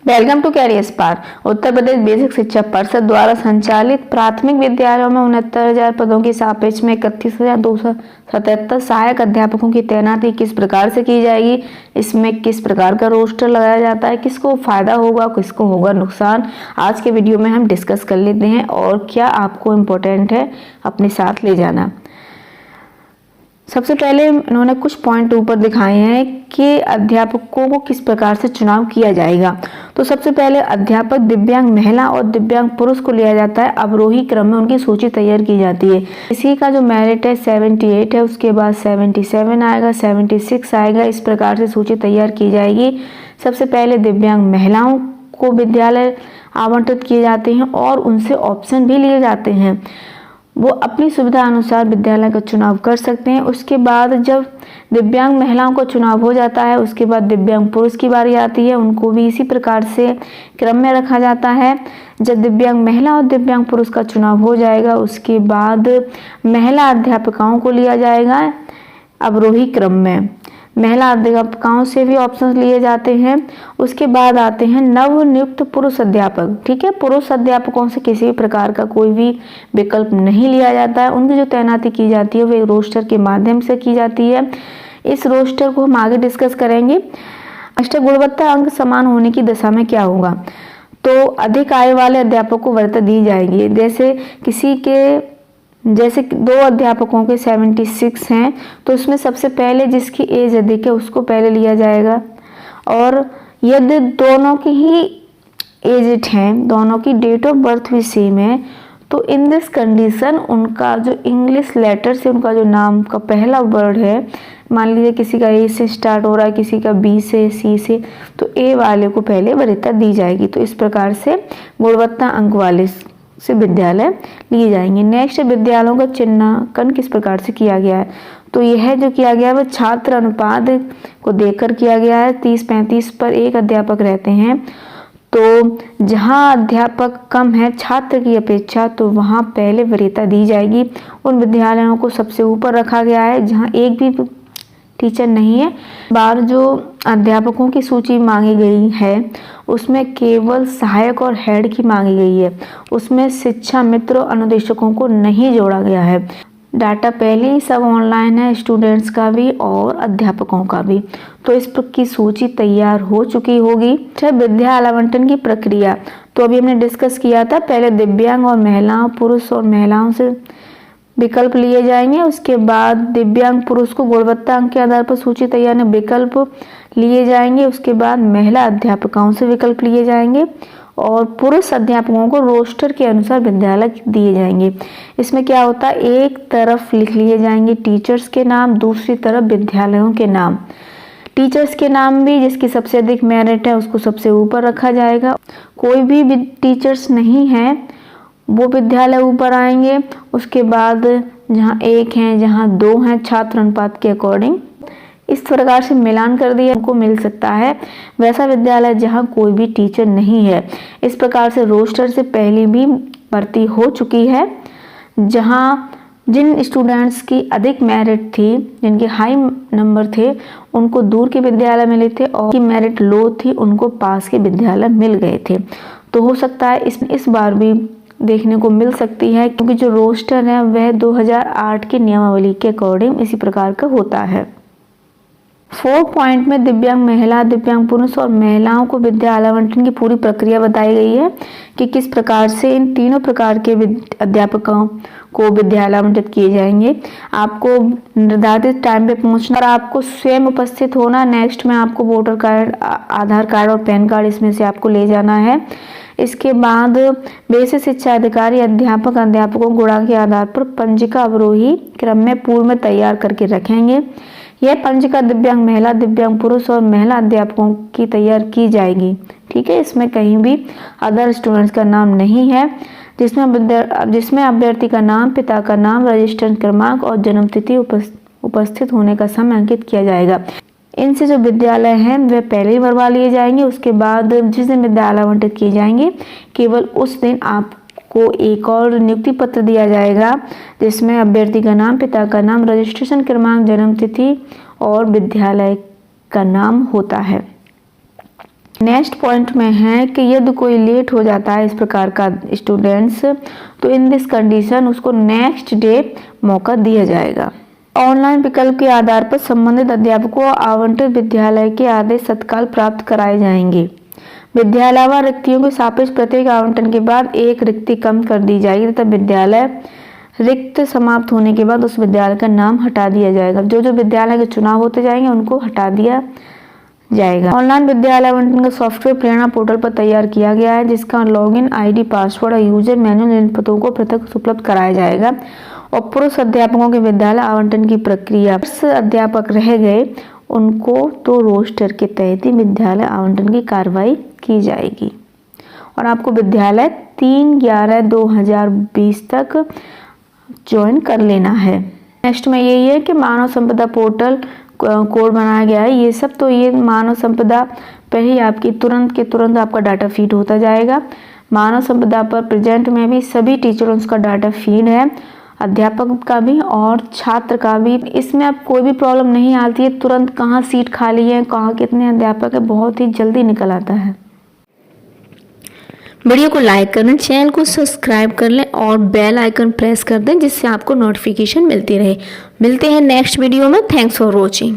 Welcome to career spark. Uttar Pradesh basic Shiksha Parishad द्वारा संचालित प्राथमिक विद्यालयों में 69,000 पदों की सापेक्ष में 31,277 सहायक अध्यापकों की तैनाती किस प्रकार से की जाएगी, इसमें किस प्रकार का रोस्टर लगाया जाता है, किसको फायदा होगा, किसको होगा नुकसान, आज के वीडियो में हम डिस्कस कर लेते हैं और क्या आपको इम्पोर्टेंट है अपने साथ ले जाना। सबसे पहले इन्होंने कुछ पॉइंट ऊपर दिखाए हैं कि अध्यापकों को किस प्रकार से चुनाव किया जाएगा। तो सबसे पहले अध्यापक दिव्यांग महिला और दिव्यांग पुरुष को लिया जाता है। अवरोही क्रम में उनकी सूची तैयार की जाती है। इसी का जो मेरिट है 78 है, उसके बाद 77 आएगा, 76 आएगा, इस प्रकार से सूची तैयार की जाएगी। सबसे पहले दिव्यांग महिलाओं को विद्यालय आवंटित किए जाते हैं और उनसे ऑप्शन भी लिए जाते हैं। वो अपनी सुविधा अनुसार विद्यालय का चुनाव कर सकते हैं। उसके बाद जब दिव्यांग महिलाओं का चुनाव हो जाता है, उसके बाद दिव्यांग पुरुष की बारी आती है, उनको भी इसी प्रकार से क्रम में रखा जाता है। जब दिव्यांग महिला और दिव्यांग पुरुष का चुनाव हो जाएगा, उसके बाद महिला अध्यापिकाओं को लिया जाएगा अवरोही क्रम में। महिला अध्यापकों से भी ऑप्शन लिए जाते हैं। उसके बाद आते हैं नव नियुक्त पुरुष अध्यापक। ठीक है, पुरुष अध्यापकों से किसी भी प्रकार का कोई भी विकल्प नहीं लिया जाता है। उनकी जो तैनाती की जाती है वो रोस्टर के माध्यम से की जाती है। इस रोस्टर को हम आगे डिस्कस करेंगे। मास्टर गुणवत्ता अंक समान होने की दशा में क्या होगा, तो अधिक आय वाले अध्यापक को वरीयता दी जाएगी। जैसे दो अध्यापकों के 76 हैं, तो उसमें सबसे पहले जिसकी एज अधिक है उसको पहले लिया जाएगा। और यदि दोनों की ही एज हैं, दोनों की डेट ऑफ बर्थ भी सेम है, तो इन दिस कंडीशन उनका जो इंग्लिश लेटर से उनका जो नाम का पहला वर्ड है, मान लीजिए किसी का ए से स्टार्ट हो रहा है, किसी का बी से, सी से, तो ए वाले को पहले वरीयता दी जाएगी। तो इस प्रकार से गुणवत्ता अंक वाले से विद्यालय लिए जाएंगे। नेक्स्ट, विद्यालयों का चिन्हांकन किस प्रकार से किया गया है, तो यह जो किया गया है वो छात्र अनुपात को देखकर किया गया है। 30-35 पर एक अध्यापक रहते हैं, तो जहां अध्यापक कम है छात्र की अपेक्षा, तो वहां पहले वरीयता दी जाएगी। उन विद्यालयों को सबसे ऊपर रखा गया है जहां एक भी टीचर नहीं है। बार जो अध्यापकों की सूची मांगी गई है उसमें केवल सहायक और हेड की मांगी गई है, उसमें शिक्षा मित्र और अनुदेशकों को नहीं जोड़ा गया है। डाटा पहले ही सब ऑनलाइन है, स्टूडेंट्स का भी और अध्यापकों का भी, तो इस की सूची तैयार हो चुकी होगी। विद्या आवंटन की प्रक्रिया, तो अभी हमने डिस्कस किया था, पहले दिव्यांग और महिलाओं, पुरुष और महिलाओं से विकल्प लिए जाएंगे। उसके बाद दिव्यांग पुरुष को गुणवत्ता अंक के आधार पर सूची तैयार विकल्प लिए जाएंगे। उसके बाद महिला अध्यापकों से विकल्प लिए जाएंगे और पुरुष अध्यापकों को रोस्टर के अनुसार विद्यालय दिए जाएंगे। इसमें क्या होता है, एक तरफ लिख लिए जाएंगे टीचर्स के नाम, दूसरी तरफ विद्यालयों के नाम। टीचर्स के नाम भी जिसकी सबसे अधिक मेरिट है उसको सबसे ऊपर रखा जाएगा। कोई भी टीचर्स नहीं है वो विद्यालय ऊपर आएंगे। उसके बाद जहाँ 1 है, जहाँ 2 हैं, छात्र अनुपात के अकॉर्डिंग इस प्रकार से मिलान कर दिया उनको मिल सकता है वैसा विद्यालय जहाँ कोई भी टीचर नहीं है। इस प्रकार से रोस्टर से पहले भी भर्ती हो चुकी है। जहाँ जिन स्टूडेंट्स की अधिक मेरिट थी, जिनके हाई नंबर थे, उनको दूर के विद्यालय मिले थे और की मेरिट लो थी उनको पास के विद्यालय मिल गए थे। तो हो सकता है इस बार भी देखने को मिल सकती है, क्योंकि जो रोस्टर है वह 2008 की नियमावली के अकॉर्डिंग इसी प्रकार का होता है। 4 पॉइंट में दिव्यांग महिला, दिव्यांग पुरुष और महिलाओं को विद्या आवंटन की पूरी प्रक्रिया बताई गई है कि किस प्रकार से इन तीनों प्रकार के अध्यापकों को विद्यालय आवंटित किए जाएंगे। आपको निर्धारित टाइम पे पहुंचना और आपको स्वयं उपस्थित होना। नेक्स्ट में आपको वोटर कार्ड, आधार कार्ड और पैन कार्ड इसमें से आपको ले जाना है। इसके बाद बेसिक शिक्षा अधिकारी अध्यापकों गुणा के आधार पर पंजिका अवरोही क्रम में पूर्व में तैयार करके रखेंगे। यह पंजिका दिव्यांग महिला, दिव्यांग पुरुष और महिला अध्यापकों की तैयार की जाएगी। ठीक है, इसमें कहीं भी अदर स्टूडेंट्स का नाम नहीं है, जिसमें अभ्यर्थी का नाम, पिता का नाम, रजिस्ट्रेशन क्रमांक और जन्म तिथि उपस्थित होने का समय अंकित किया जाएगा। इनसे जो विद्यालय हैं वे पहले ही भरवा लिए जाएंगे। उसके बाद जिस दिन विद्यालय आवंटित किए जाएंगे केवल उस दिन आपको एक और नियुक्ति पत्र दिया जाएगा, जिसमें अभ्यर्थी का नाम, पिता का नाम, रजिस्ट्रेशन क्रमांक, जन्म तिथि और विद्यालय का नाम होता है। नेक्स्ट पॉइंट में है कि यदि कोई लेट हो जाता है इस प्रकार का स्टूडेंट्स, तो इन दिस कंडीशन उसको नेक्स्ट डे मौका दिया जाएगा। ऑनलाइन विकल्प के आधार पर संबंधित अध्यापकों को आवंटित विद्यालय के आदेश तत्काल प्राप्त कराए जाएंगे। विद्यालयवार रिक्तियों के सापेक्ष प्रत्येक आवंटन के बाद एक रिक्ति कम कर दी जाएगी तथा विद्यालय रिक्त समाप्त होने के बाद उस विद्यालय का नाम हटा दिया जाएगा। जो जो विद्यालय के चुनाव होते जाएंगे उनको हटा दिया जाएगा। ऑनलाइन विद्यालय आवंटन का सॉफ्टवेयर प्रेरणा पोर्टल पर तैयार किया गया है, जिसका लॉगिन आईडी, पासवर्ड और यूजर मैनुअल इन पदों को पृथक उपलब्ध कराया जाएगा। और पुरुष अध्यापकों के विद्यालय आवंटन की प्रक्रिया, अध्यापक रह गए उनको तो रोस्टर के तहत ही विद्यालय आवंटन की कार्रवाई की जाएगी। और आपको विद्यालय 3/11/2020 तक ज्वाइन कर लेना है। नेक्स्ट में यही है कि मानव संपदा पोर्टल कोड बनाया गया है। ये सब तो ये मानव संपदा पर ही आपकी तुरंत के तुरंत आपका डाटा फीड होता जाएगा। मानव संपदा पर प्रेजेंट में भी सभी टीचरों का डाटा फीड है, अध्यापक का भी और छात्र का भी। इसमें अब कोई भी प्रॉब्लम नहीं आती है, तुरंत कहाँ सीट खाली है, कहाँ कितने अध्यापक है, बहुत ही जल्दी निकल आता है। वीडियो को लाइक करें, चैनल को सब्सक्राइब कर लें और बेल आइकन प्रेस कर दें, जिससे आपको नोटिफिकेशन मिलती रहे। मिलते हैं नेक्स्ट वीडियो में। Thanks for watching.